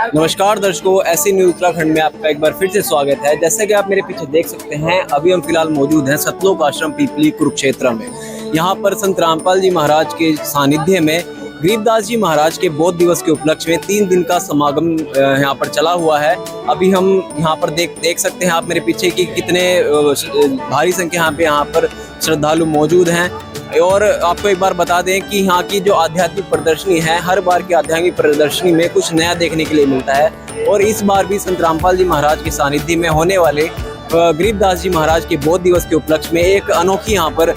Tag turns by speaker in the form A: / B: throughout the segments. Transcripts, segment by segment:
A: नमस्कार दर्शकों, ऐसी न्यूज़ उत्तराखंड में आपका एक बार फिर से स्वागत है। जैसे कि आप मेरे पीछे देख सकते हैं, अभी हम फिलहाल मौजूद हैं सतलोक आश्रम पीपली कुरुक्षेत्र में। यहाँ पर संत रामपाल जी महाराज के सानिध्य में गरीबदास जी महाराज के बौद्ध दिवस के उपलक्ष्य में 3 दिन का समागम यहाँ पर चला हुआ है। अभी हम यहाँ पर देख सकते हैं आप मेरे पीछे कि कितने भारी संख्या यहाँ पर श्रद्धालु मौजूद हैं। और आपको एक बार बता दें कि यहाँ की जो आध्यात्मिक प्रदर्शनी है, हर बार की आध्यात्मिक प्रदर्शनी में कुछ नया देखने के लिए मिलता है। और इस बार भी संत रामपाल जी महाराज के सानिध्य में होने वाले गरीबदास जी महाराज के बौद्ध दिवस के उपलक्ष्य में एक अनोखी यहाँ पर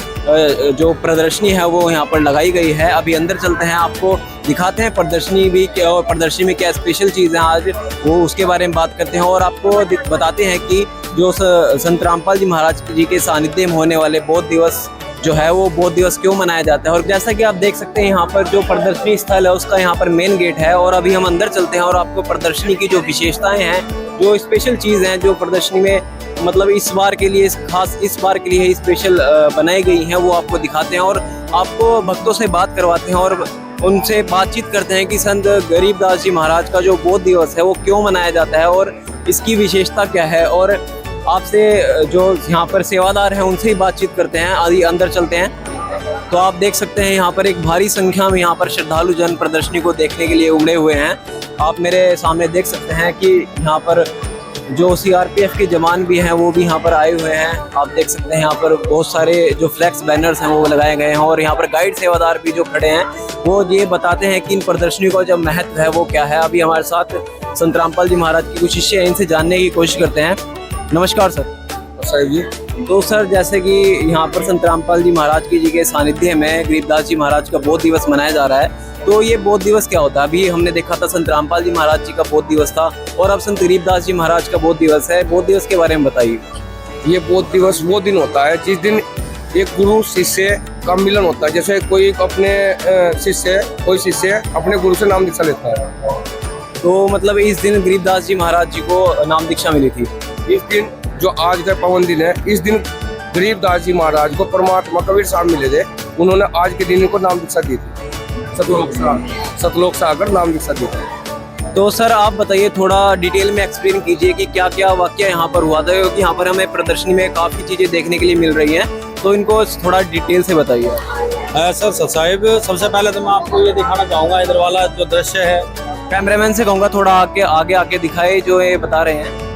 A: जो प्रदर्शनी है वो यहाँ पर लगाई गई है। अभी अंदर चलते हैं, आपको दिखाते हैं प्रदर्शनी भी क्या, और प्रदर्शनी में क्या स्पेशल चीज़ है आज वो उसके बारे में बात करते हैं। और आपको बताते हैं कि जो संत रामपाल जी महाराज जी के सानिध्य में होने वाले बौद्ध दिवस जो है वो बौद्ध दिवस क्यों मनाया जाता है। और जैसा कि आप देख सकते हैं, यहाँ पर जो प्रदर्शनी स्थल है उसका यहाँ पर मेन गेट है। और अभी हम अंदर चलते हैं और आपको प्रदर्शनी की जो विशेषताएं हैं, जो स्पेशल चीज़ हैं जो प्रदर्शनी में मतलब इस बार के लिए खास इस बार के लिए स्पेशल बनाई गई हैं, वो आपको दिखाते हैं। और आपको भक्तों से बात करवाते हैं और उनसे बातचीत करते हैं कि संत गरीबदास जी महाराज का जो बौद्ध दिवस है वो क्यों मनाया जाता है और इसकी विशेषता क्या है। और आपसे जो यहाँ पर सेवादार हैं उनसे ही बातचीत करते हैं। आदि अंदर चलते हैं तो आप देख सकते हैं यहाँ पर एक भारी संख्या में यहाँ पर श्रद्धालु जन प्रदर्शनी को देखने के लिए उमड़े हुए हैं। आप मेरे सामने देख सकते हैं कि यहाँ पर जो सीआरपीएफ के जवान भी हैं वो भी यहाँ पर आए हुए हैं। आप देख सकते हैं यहाँ पर बहुत सारे जो फ्लैक्स बैनर्स हैं वो लगाए गए हैं। और यहाँ पर गाइड सेवादार भी जो खड़े हैं वो ये बताते हैं कि इन प्रदर्शनी का जो महत्व है वो क्या है। अभी हमारे साथ संत रामपाल जी महाराज के कुछ शिष्य हैं, इनसे जानने की कोशिश करते हैं। नमस्कार सर।
B: साहिब जी।
A: तो सर, जैसे कि यहाँ पर संत रामपाल जी महाराज जी के सानिध्य में गरीबदास जी महाराज का बौद्ध दिवस मनाया जा रहा है, तो ये बौद्ध दिवस क्या होता है? अभी हमने देखा था संत रामपाल जी महाराज जी का बौद्ध दिवस था और अब संत गरीबदास जी महाराज का बौद्ध दिवस है। बौद्ध दिवस के बारे में बताइए।
B: ये बौद्ध दिवस वो दिन होता है जिस दिन एक गुरु शिष्य का मिलन होता है। जैसे कोई अपने कोई शिष्य अपने गुरु से नाम दीक्षा लेता है,
A: तो मतलब इस दिन गरीबदास जी महाराज जी को नाम दीक्षा मिली थी।
B: इस दिन जो आज का पवन दिन है, इस दिन गरीबदास जी महाराज को परमात्मा कबीर साहब मिले थे। उन्होंने आज के दिन को नाम दीक्षा दी थी, सतलोक सागर नाम दीक्षा दी थी।
A: तो सर आप बताइए, थोड़ा डिटेल में एक्सप्लेन कीजिए कि क्या क्या वाकया यहाँ पर हुआ था, क्योंकि यहाँ पर हमें प्रदर्शनी में काफ़ी चीज़ें देखने के लिए मिल रही हैं, तो इनको थोड़ा डिटेल से बताइए।
C: सर साहिब, सबसे पहले तो मैं आपको ये दिखाना चाहूँगा, इधर वाला जो दृश्य है,
A: कैमरामैन से कहूँगा थोड़ा आगे आके दिखाए जो ये बता रहे हैं।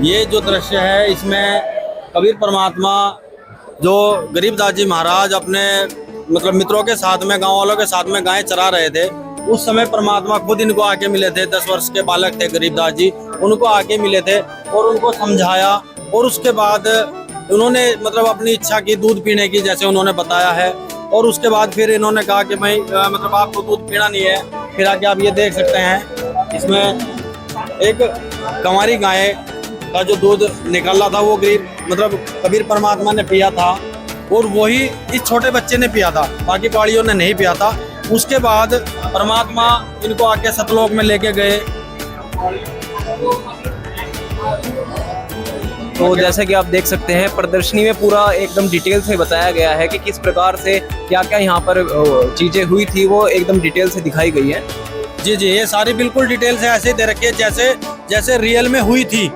C: ये जो दृश्य है इसमें कबीर परमात्मा जो गरीबदास जी महाराज अपने मतलब मित्रों के साथ में, गांव वालों के साथ में गायें चरा रहे थे, उस समय परमात्मा खुद इनको आके मिले थे। 10 वर्ष के बालक थे गरीबदास जी, उनको आके मिले थे और उनको समझाया। और उसके बाद उन्होंने मतलब अपनी इच्छा की दूध पीने की, जैसे उन्होंने बताया है। और उसके बाद फिर इन्होंने कहा कि भाई मतलब आपको दूध पीना नहीं है। फिर आके आप ये देख सकते हैं, इसमें एक कंवारी गाय का जो दूध निकल रहा था वो गरीब मतलब कबीर परमात्मा ने पिया था, और वही इस छोटे बच्चे ने पिया था, बाकी पहाड़ियों ने नहीं पिया था। उसके बाद परमात्मा इनको आके सतलोक में लेके गए।
A: तो जैसा कि आप देख सकते हैं, प्रदर्शनी में पूरा एकदम डिटेल से बताया गया है कि किस प्रकार से क्या क्या यहाँ पर चीजें हुई थी, वो एकदम डिटेल से दिखाई गई है।
C: जी, ये सारी बिल्कुल डिटेल से ऐसे दे रखी है जैसे रियल में हुई थी।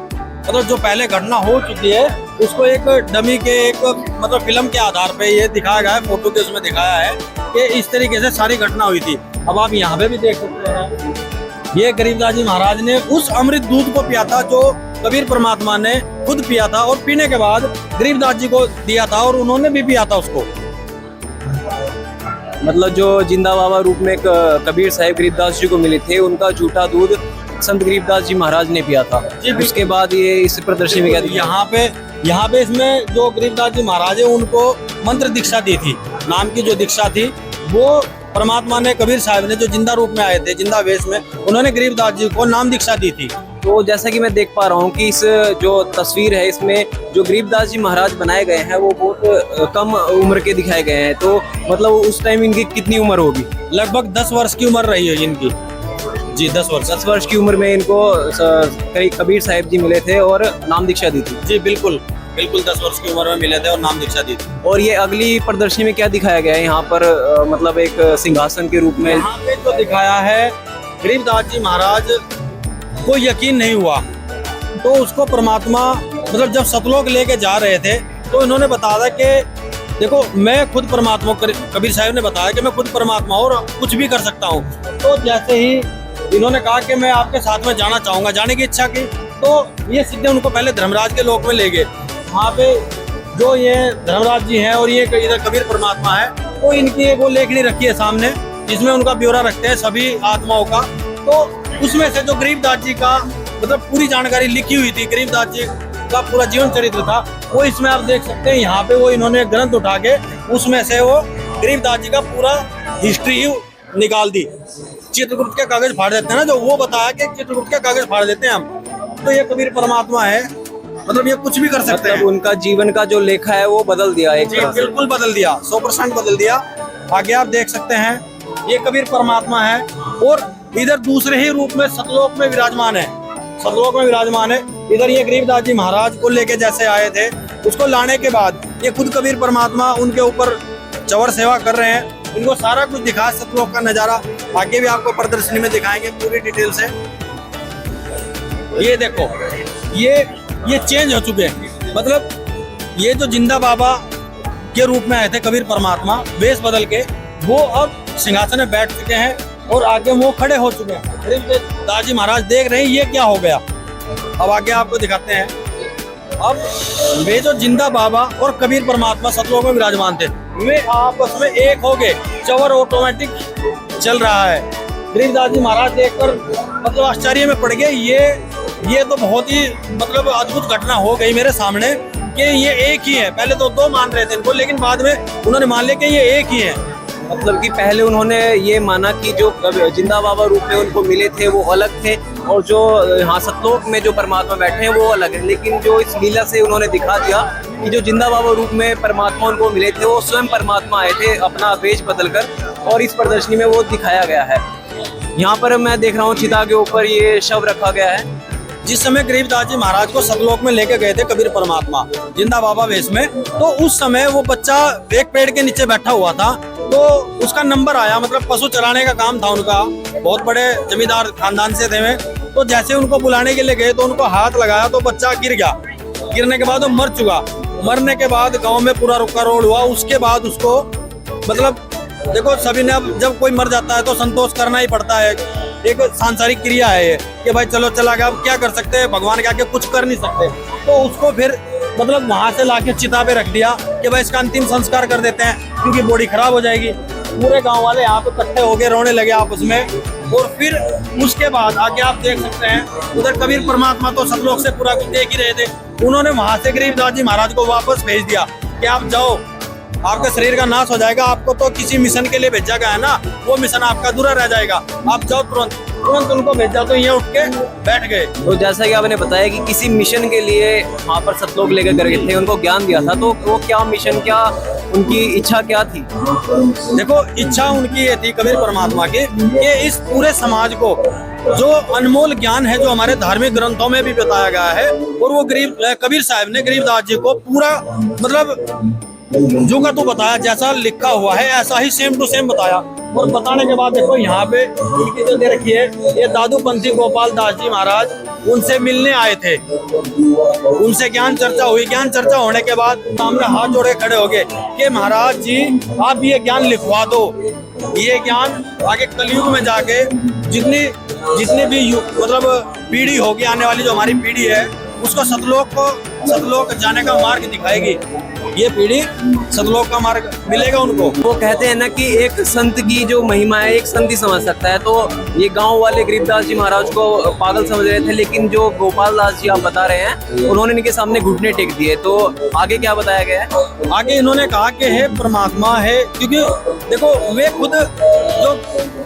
C: मतलब जो पहले घटना हो चुकी है उसको एक डमी के एक मतलब फिल्म के आधार पे ये दिखाया गया है, फोटो के उसमें दिखाया है कि इस तरीके से सारी घटना हुई थी। अब आप यहाँ पे भी देख सकते हैं, ये गरीबदास जी महाराज ने उस अमृत दूध को पिया था जो कबीर परमात्मा ने खुद पिया था, और पीने के बाद गरीबदास जी को दिया था और उन्होंने भी पिया था उसको।
A: मतलब जो जिंदा बाबा रूप में कबीर साहिब गरीबदास जी को मिले थे, उनका झूठा दूध संत गरीबदास जी महाराज ने पिया था। उसके बाद ये इस प्रदर्शनी में क्या
C: यहाँ पे इसमें जो गरीबदास जी महाराज है उनको मंत्र दीक्षा दी थी। नाम की जो दीक्षा थी वो परमात्मा ने कबीर साहब ने जो जिंदा रूप में आए थे, जिंदा वेश में, उन्होंने गरीबदास जी को नाम दीक्षा दी थी।
A: तो जैसा कि मैं देख पा रहा हूँ कि इस जो तस्वीर है इसमें जो गरीबदास जी महाराज बनाए गए हैं वो बहुत कम उम्र के दिखाए गए हैं। तो मतलब उस टाइम इनकी कितनी उम्र होगी?
C: लगभग 10 वर्ष की उम्र रही है इनकी। जी, 10 वर्ष
A: की उम्र में इनको कबीर साहिब जी मिले थे और नाम दीक्षा दी थी।
C: जी बिल्कुल 10 वर्ष की उम्र में मिले थे और नाम दीक्षा दी थी।
A: और ये अगली प्रदर्शनी में क्या दिखाया गया है यहाँ पर? मतलब एक सिंहासन के रूप में
C: यहाँ पे जो दिखाया है, गरीबदास जी महाराज को यकीन नहीं हुआ। तो उसको परमात्मा मतलब जब सतलोक लेके जा रहे थे तो इन्होंने बताया कि देखो मैं खुद परमात्मा, कबीर साहब ने बताया कि मैं खुद परमात्मा और कुछ भी कर सकता हूँ। तो जैसे ही इन्होंने कहा कि मैं आपके साथ में जाना चाहूँगा, जाने की इच्छा की, तो ये सीधे उनको पहले धर्मराज के लोक में ले गए। वहाँ पे जो ये धर्मराज जी हैं और ये इधर कबीर परमात्मा है, तो इनकी वो लेखनी रखी है सामने जिसमें उनका ब्यौरा रखते हैं सभी आत्माओं का। तो उसमें से जो गरीबदास जी का मतलब पूरी जानकारी लिखी हुई थी, गरीबदास जी का पूरा जीवन चरित्र था, वो इसमें आप देख सकते हैं। यहाँ पे वो इन्होंने ग्रंथ उठा के उसमें से वो गरीबदास जी का पूरा हिस्ट्री ही निकाल दी। चित्रगुप्त के कागज फाड़ देते हैं ना, जो वो बताया कि चित्रगुप्त के कागज फाड़ देते हैं हम, तो ये कबीर परमात्मा है, मतलब ये कुछ भी कर सकते हैं।
A: उनका जीवन का जो लेखा है वो बदल दिया है,
C: बिल्कुल बदल दिया, 100% बदल दिया। आगे आप देख सकते हैं ये कबीर परमात्मा है और इधर दूसरे ही रूप में सतलोक में विराजमान है, सतलोक में विराजमान है। इधर ये गरीबदास जी महाराज को लेके जैसे आए थे, उसको लाने के बाद ये खुद कबीर परमात्मा उनके ऊपर चवर सेवा कर रहे हैं। इनको सारा कुछ दिखा सतलोक का नजारा, आगे भी आपको प्रदर्शनी में दिखाएंगे पूरी डिटेल से। ये देखो ये चेंज हो चुके हैं, मतलब ये जो जिंदा बाबा के रूप में आए थे कबीर परमात्मा, वेश बदल के वो अब सिंहासन में बैठ चुके हैं और आगे वो खड़े हो चुके हैं। गरीबदास जी महाराज देख रहे हैं ये क्या हो गया। अब आगे आपको दिखाते हैं। अब वे जो जिंदा बाबा और कबीर परमात्मा सतलोक में विराजमान थे, वे आपस में एक हो गए, चवर ऑटोमेटिक चल रहा है। गरीबदास जी महाराज देखकर मतलब आश्चर्य में पड़ गए, ये तो बहुत ही मतलब अद्भुत घटना हो गई मेरे सामने कि ये एक ही है। पहले तो दो मान रहे थे इनको, लेकिन बाद में उन्होंने मान लिया कि ये एक ही है।
A: मतलब कि पहले उन्होंने ये माना कि जो जिंदा बाबा रूप में उनको मिले थे वो अलग थे और जो यहाँ सतलोक में जो परमात्मा बैठे हैं वो अलग है। लेकिन जो इस लीला से उन्होंने दिखा दिया कि जो जिंदा बाबा रूप में परमात्मा उनको मिले थे वो स्वयं परमात्मा आए थे अपना वेश बदलकर, और इस प्रदर्शनी में वो दिखाया गया है। यहाँ पर मैं देख रहा हूँ चिता के ऊपर ये शव रखा गया है।
C: जिस समय गरीबदास जी महाराज को सतलोक में लेके गए थे कबीर परमात्मा जिंदा बाबा वेश में, तो उस समय वो बच्चा एक पेड़ के नीचे बैठा हुआ था। तो उसका नंबर आया, मतलब पशु चराने का काम था उनका, बहुत बड़े जमींदार खानदान से थे वे। तो जैसे उनको बुलाने के लिए गए तो उनको हाथ लगाया तो बच्चा गिर गया। गिरने के बाद वो मर चुका। मरने के बाद गांव में पूरा रुका रोड हुआ। उसके बाद उसको मतलब देखो सभी ने, अब जब कोई मर जाता है तो संतोष करना ही पड़ता है, एक सांसारिक क्रिया है ये कि भाई चलो चला गया, अब क्या कर सकते हैं, भगवान के आगे कुछ कर नहीं सकते। तो उसको फिर मतलब वहां से लाके चिता पे रख दिया कि भाई इसका अंतिम संस्कार कर देते हैं क्योंकि बॉडी खराब हो जाएगी। पूरे गांव वाले यहाँ पे इकट्ठे हो गए, रोने लगे आपस में। और फिर उसके बाद आगे आप देख सकते हैं उधर कबीर परमात्मा तो सतलोक से पूरा कुछ देख ही रहे थे। उन्होंने वहां से गरीबदास जी महाराज को वापस भेज दिया कि आप जाओ, आपका शरीर का नाश हो जाएगा, आपको तो किसी मिशन के लिए भेजा गया है ना, वो मिशन आपका अधूरा रह जाएगा, आप जाओ तुरंत। तुरंत उनको भेजा तो ये उठ के बैठ गए।
A: तो जैसा कि आपने बताया कि किसी मिशन के लिए वहाँ पर सतलोक लेकर गए थे, उनको ज्ञान दिया था, तो वो क्या मिशन, क्या उनकी इच्छा क्या थी?
C: देखो इच्छा उनकी ये थी कबीर परमात्मा की कि इस पूरे समाज को जो अनमोल ज्ञान है जो हमारे धार्मिक ग्रंथों में भी बताया गया है, और वो कबीर साहब ने गरीबदास जी को पूरा मतलब जो का तो बताया, जैसा लिखा हुआ है ऐसा ही सेम टू सेम बताया। और बताने के बाद देखो यहाँ पे इनकी जो दे रखी है, ये दादू पंथी गोपाल दास जी महाराज उनसे मिलने आए थे, उनसे ज्ञान चर्चा हुई। ज्ञान चर्चा होने के बाद सामने हाथ जोड़े खड़े हो गए कि महाराज जी आप ये ज्ञान लिखवा दो। ये ज्ञान आगे कलयुग में जाके जितनी भी मतलब पीढ़ी होगी, आने वाली जो हमारी पीढ़ी है, उसको सतलोक जाने का मार्ग दिखाएगी। ये पीढ़ी सतलोक का मार्ग मिलेगा उनको।
A: वो कहते हैं ना कि एक संत की जो महिमा है एक संत ही समझ सकता है। तो ये गांव वाले गरीबदास जी महाराज को पागल समझ रहे थे, लेकिन जो गोपाल दास जी आप बता रहे हैं उन्होंने इनके सामने घुटने टेक दिए। तो आगे क्या बताया गया है?
C: आगे इन्होंने कहा कि हे परमात्मा है, क्योंकि देखो वे खुद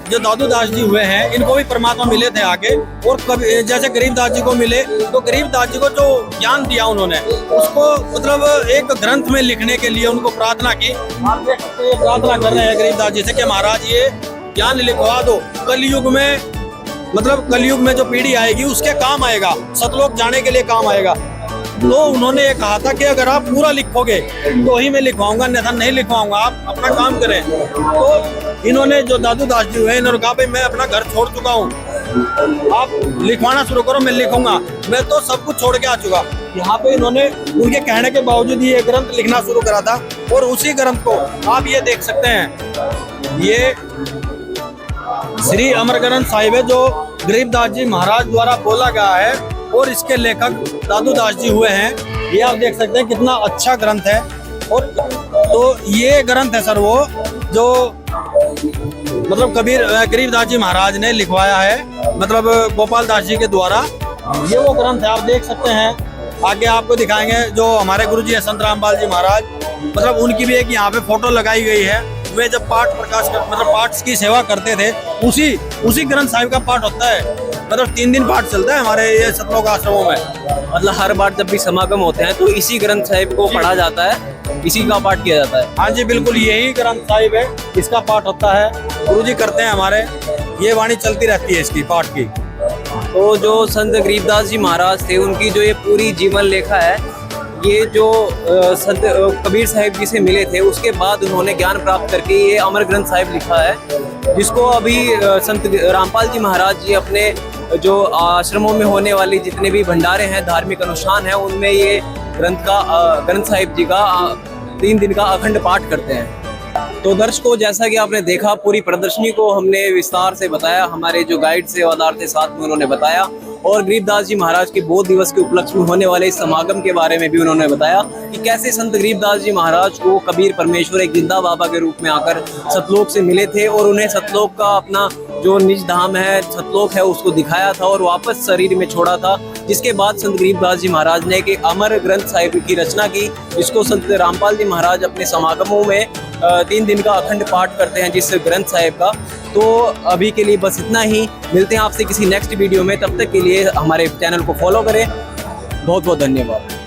C: जो दादू दास जी हुए हैं इनको भी परमात्मा मिले थे आगे, और कभी जैसे गरीबदास जी को मिले तो गरीबदास जी को जो ज्ञान दिया उन्होंने उसको मतलब एक ग्रंथ में लिखने के लिए उनको प्रार्थना की। आप देख सकते हैं प्रार्थना कर रहे हैं गरीबदास जी से कि महाराज ये ज्ञान लिखवा दो, कलयुग में मतलब कलयुग में जो पीढ़ी आएगी उसके काम आएगा, सतलोक जाने के लिए काम आएगा। तो उन्होंने ये कहा था कि अगर आप पूरा लिखोगे तो ही मैं लिखवाऊंगा, अन्यथा नहीं लिखवाऊंगा, आप अपना काम करें। तो इन्होंने जो दादू दास जी हुए इन्होंने कहा भाई मैं अपना घर छोड़ चुका हूँ, आप लिखवाना शुरू करो, मैं लिखूंगा। मैं तो सब कुछ छोड़ के आ चुका। यहाँ पे इन्होंने उनके कहने के बावजूद ये ग्रंथ लिखना शुरू करा था, और उसी ग्रंथ को आप ये देख सकते हैं, ये श्री अमर ग्रंथ साहिब है जो गरीबदास जी महाराज द्वारा बोला गया है, और इसके लेखक दादू दास जी हुए हैं। ये आप देख सकते हैं कितना अच्छा ग्रंथ है। और तो ये ग्रंथ है सर वो जो मतलब गरीबदास जी महाराज ने लिखवाया है, मतलब गोपाल दास जी के द्वारा। ये वो ग्रंथ है, आप देख सकते हैं। आगे आपको दिखाएंगे जो हमारे गुरु जी है संत रामपाल जी महाराज, मतलब उनकी भी एक यहाँ पे फोटो लगाई गई है। वे जब पाठ मतलब पाठ की सेवा करते थे, उसी ग्रंथ साहिब का पाठ होता है। मतलब 3 दिन पाठ चलता है हमारे ये सतलोक आश्रमों में।
A: मतलब हर बार जब भी समागम होते हैं तो इसी ग्रंथ साहिब को पढ़ा जाता है, इसी का पाठ किया जाता है।
C: हाँ जी बिल्कुल, यही ग्रंथ साहिब है, इसका पाठ होता है। गुरुजी करते हैं हमारे, ये वाणी चलती रहती है इसकी पाठ की।
A: तो जो संत गरीबदास जी महाराज थे, उनकी जो ये पूरी जीवन लेखा है, ये जो संत कबीर साहिब जी से मिले थे, उसके बाद उन्होंने ज्ञान प्राप्त करके ये अमर ग्रंथ साहिब लिखा है, जिसको अभी संत रामपाल जी महाराज जी अपने जो आश्रमों में होने वाली जितने भी भंडारे हैं, धार्मिक अनुष्ठान हैं, उनमें ये ग्रंथ साहिब जी का 3 दिन का अखंड पाठ करते हैं। तो दर्शकों, जैसा कि आपने देखा, पूरी प्रदर्शनी को हमने विस्तार से बताया, हमारे जो गाइड सेवादार थे साथ में उन्होंने बताया, और गरीबदास जी महाराज के बोध दिवस के उपलक्ष्य में होने वाले इस समागम के बारे में भी उन्होंने बताया कि कैसे संत गरीबदास जी महाराज को कबीर परमेश्वर एक जिंदा बाबा के रूप में आकर सतलोक से मिले थे, और उन्हें सतलोक का अपना जो निज धाम है, सतलोक है, उसको दिखाया था और वापस शरीर में छोड़ा था। जिसके बाद संत गरीबदास जी महाराज ने एक अमर ग्रंथ साहिब की रचना की, जिसको संत रामपाल जी महाराज अपने समागमों में 3 दिन का अखंड पाठ करते हैं जिस ग्रंथ साहिब का। तो अभी के लिए बस इतना ही, मिलते हैं आपसे किसी नेक्स्ट वीडियो में। तब तक के लिए हमारे चैनल को फॉलो करें। बहुत बहुत धन्यवाद।